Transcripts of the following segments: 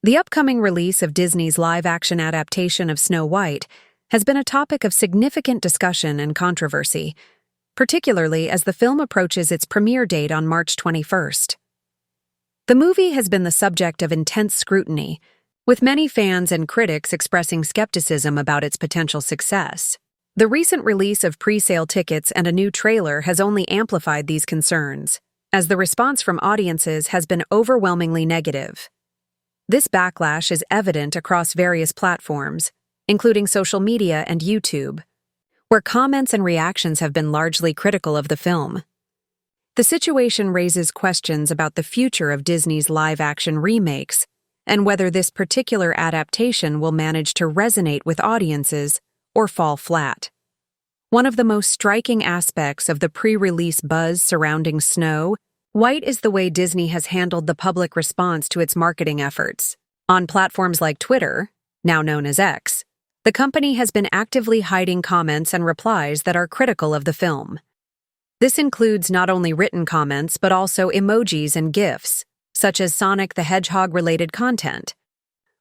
The upcoming release of Disney's live-action adaptation of Snow White has been a topic of significant discussion and controversy, particularly as the film approaches its premiere date on March 21st. The movie has been the subject of intense scrutiny, with many fans and critics expressing skepticism about its potential success. The recent release of pre-sale tickets and a new trailer has only amplified these concerns, as the response from audiences has been overwhelmingly negative. This backlash is evident across various platforms, including social media and YouTube, where comments and reactions have been largely critical of the film. The situation raises questions about the future of Disney's live-action remakes and whether this particular adaptation will manage to resonate with audiences or fall flat. One of the most striking aspects of the pre-release buzz surrounding Snow White is the way Disney has handled the public response to its marketing efforts. On platforms like Twitter, now known as X, the company has been actively hiding comments and replies that are critical of the film. This includes not only written comments but also emojis and GIFs, such as Sonic the Hedgehog-related content,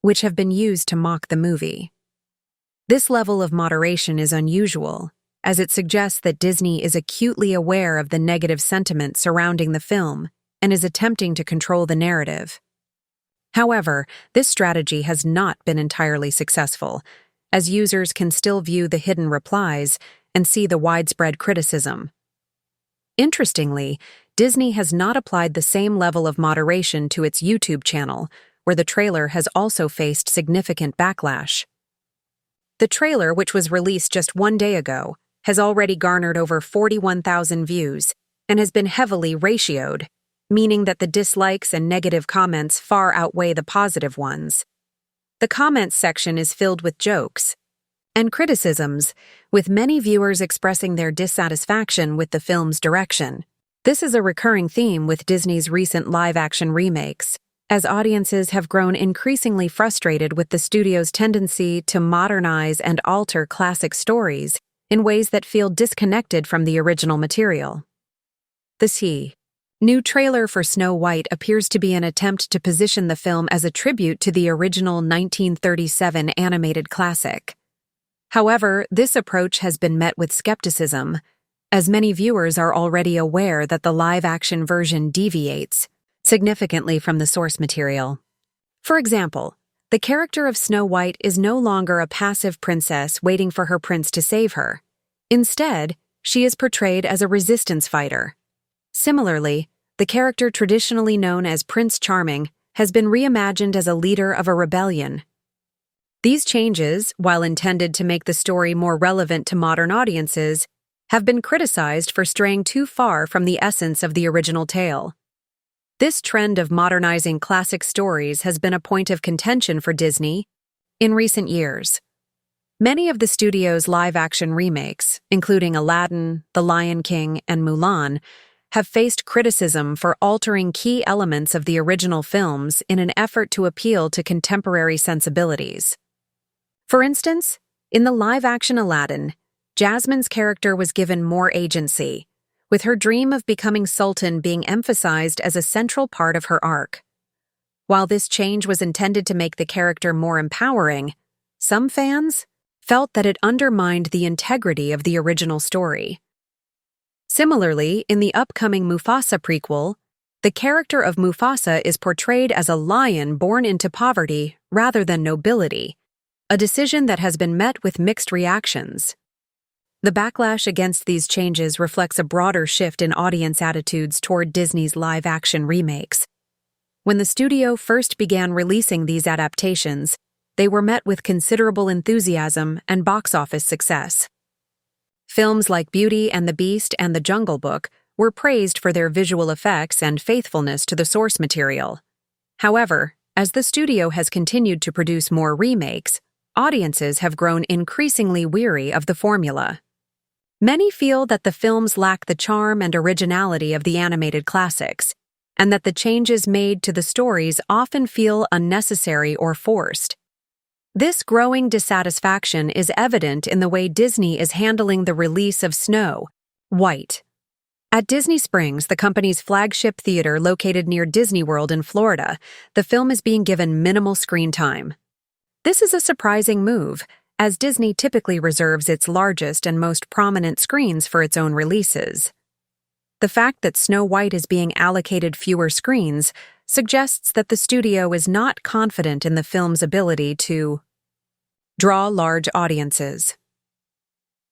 which have been used to mock the movie. This level of moderation is unusual, as it suggests that Disney is acutely aware of the negative sentiment surrounding the film and is attempting to control the narrative. However, this strategy has not been entirely successful, as users can still view the hidden replies and see the widespread criticism. Interestingly, Disney has not applied the same level of moderation to its YouTube channel, where the trailer has also faced significant backlash. The trailer, which was released just one day ago, has already garnered over 41,000 views and has been heavily ratioed, meaning that the dislikes and negative comments far outweigh the positive ones. The comments section is filled with jokes and criticisms, with many viewers expressing their dissatisfaction with the film's direction. This is a recurring theme with Disney's recent live-action remakes, as audiences have grown increasingly frustrated with the studio's tendency to modernize and alter classic stories in ways that feel disconnected from the original material. The new trailer for Snow White appears to be an attempt to position the film as a tribute to the original 1937 animated classic. However, this approach has been met with skepticism, as many viewers are already aware that the live-action version deviates significantly from the source material. For example, the character of Snow White is no longer a passive princess waiting for her prince to save her. Instead, she is portrayed as a resistance fighter. Similarly, the character traditionally known as Prince Charming has been reimagined as a leader of a rebellion. These changes, while intended to make the story more relevant to modern audiences, have been criticized for straying too far from the essence of the original tale. This trend of modernizing classic stories has been a point of contention for Disney in recent years. Many of the studio's live-action remakes, including Aladdin, The Lion King, and Mulan, have faced criticism for altering key elements of the original films in an effort to appeal to contemporary sensibilities. For instance, in the live-action Aladdin, Jasmine's character was given more agency, with her dream of becoming Sultan being emphasized as a central part of her arc. While this change was intended to make the character more empowering, some fans felt that it undermined the integrity of the original story. Similarly, in the upcoming Mufasa prequel, the character of Mufasa is portrayed as a lion born into poverty rather than nobility, a decision that has been met with mixed reactions. The backlash against these changes reflects a broader shift in audience attitudes toward Disney's live-action remakes. When the studio first began releasing these adaptations, they were met with considerable enthusiasm and box office success. Films like Beauty and the Beast and The Jungle Book were praised for their visual effects and faithfulness to the source material. However, as the studio has continued to produce more remakes, audiences have grown increasingly weary of the formula. Many feel that the films lack the charm and originality of the animated classics, and that the changes made to the stories often feel unnecessary or forced. This growing dissatisfaction is evident in the way Disney is handling the release of Snow White. At Disney Springs, the company's flagship theater located near Disney World in Florida, the film is being given minimal screen time. This is a surprising move, as Disney typically reserves its largest and most prominent screens for its own releases. The fact that Snow White is being allocated fewer screens suggests that the studio is not confident in the film's ability to draw large audiences.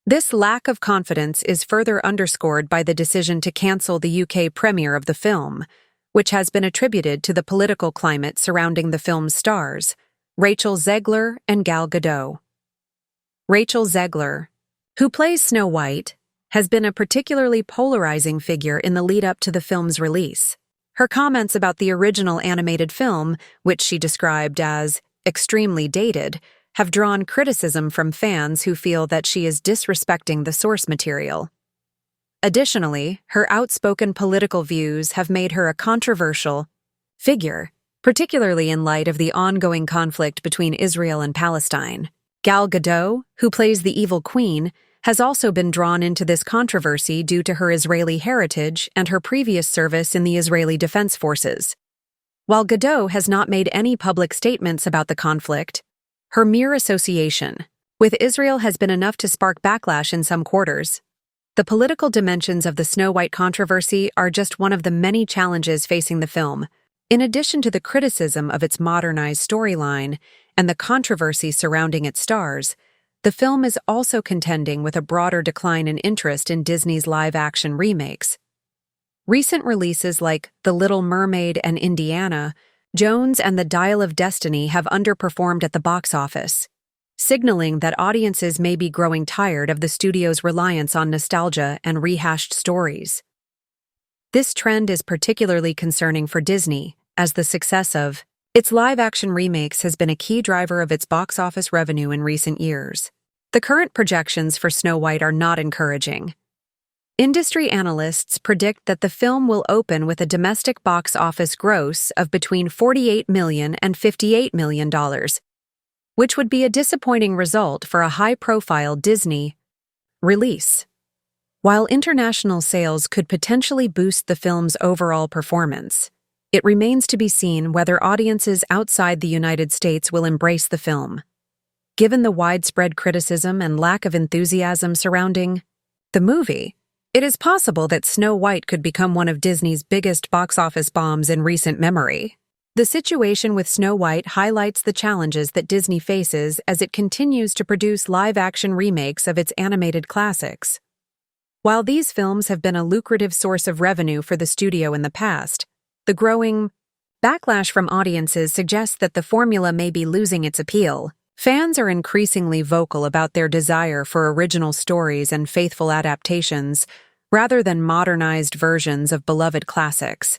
This lack of confidence is further underscored by the decision to cancel the UK premiere of the film, which has been attributed to the political climate surrounding the film's stars, Rachel Zegler and Gal Gadot. Rachel Zegler, who plays Snow White, has been a particularly polarizing figure in the lead-up to the film's release. Her comments about the original animated film, which she described as extremely dated, have drawn criticism from fans who feel that she is disrespecting the source material. Additionally, her outspoken political views have made her a controversial figure, particularly in light of the ongoing conflict between Israel and Palestine. Gal Gadot, who plays the evil queen, has also been drawn into this controversy due to her Israeli heritage and her previous service in the Israeli Defense Forces. While Gadot has not made any public statements about the conflict, her mere association with Israel has been enough to spark backlash in some quarters. The political dimensions of the Snow White controversy are just one of the many challenges facing the film. In addition to the criticism of its modernized storyline and the controversy surrounding its stars, the film is also contending with a broader decline in interest in Disney's live-action remakes. Recent releases like The Little Mermaid and Indiana Jones and The Dial of Destiny have underperformed at the box office, signaling that audiences may be growing tired of the studio's reliance on nostalgia and rehashed stories. This trend is particularly concerning for Disney, as the success of its live-action remakes has been a key driver of its box office revenue in recent years. The current projections for Snow White are not encouraging. Industry analysts predict that the film will open with a domestic box office gross of between $48 million and $58 million, which would be a disappointing result for a high-profile Disney release. While international sales could potentially boost the film's overall performance, it remains to be seen whether audiences outside the United States will embrace the film. Given the widespread criticism and lack of enthusiasm surrounding the movie, it is possible that Snow White could become one of Disney's biggest box office bombs in recent memory. The situation with Snow White highlights the challenges that Disney faces as it continues to produce live-action remakes of its animated classics. While these films have been a lucrative source of revenue for the studio in the past, the growing backlash from audiences suggests that the formula may be losing its appeal. Fans are increasingly vocal about their desire for original stories and faithful adaptations, rather than modernized versions of beloved classics.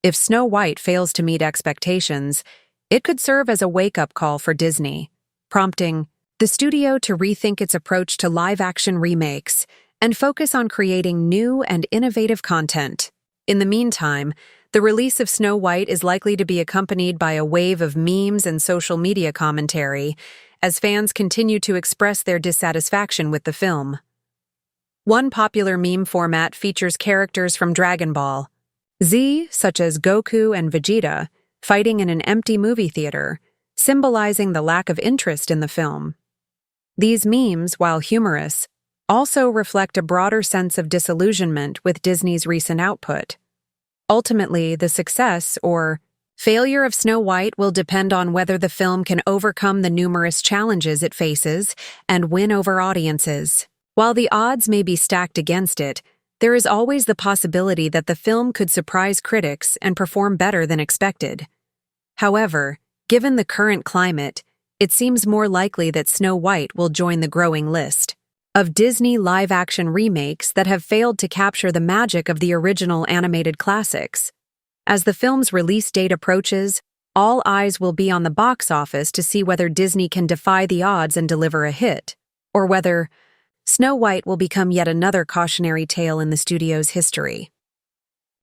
If Snow White fails to meet expectations, it could serve as a wake-up call for Disney, prompting the studio to rethink its approach to live-action remakes and focus on creating new and innovative content. In the meantime, the release of Snow White is likely to be accompanied by a wave of memes and social media commentary as fans continue to express their dissatisfaction with the film. One popular meme format features characters from Dragon Ball Z, such as Goku and Vegeta, fighting in an empty movie theater, symbolizing the lack of interest in the film. These memes, while humorous, also reflect a broader sense of disillusionment with Disney's recent output. Ultimately, the success or failure of Snow White will depend on whether the film can overcome the numerous challenges it faces and win over audiences. While the odds may be stacked against it, there is always the possibility that the film could surprise critics and perform better than expected. However, given the current climate, it seems more likely that Snow White will join the growing list of Disney live-action remakes that have failed to capture the magic of the original animated classics. As the film's release date approaches, all eyes will be on the box office to see whether Disney can defy the odds and deliver a hit, or whether Snow White will become yet another cautionary tale in the studio's history.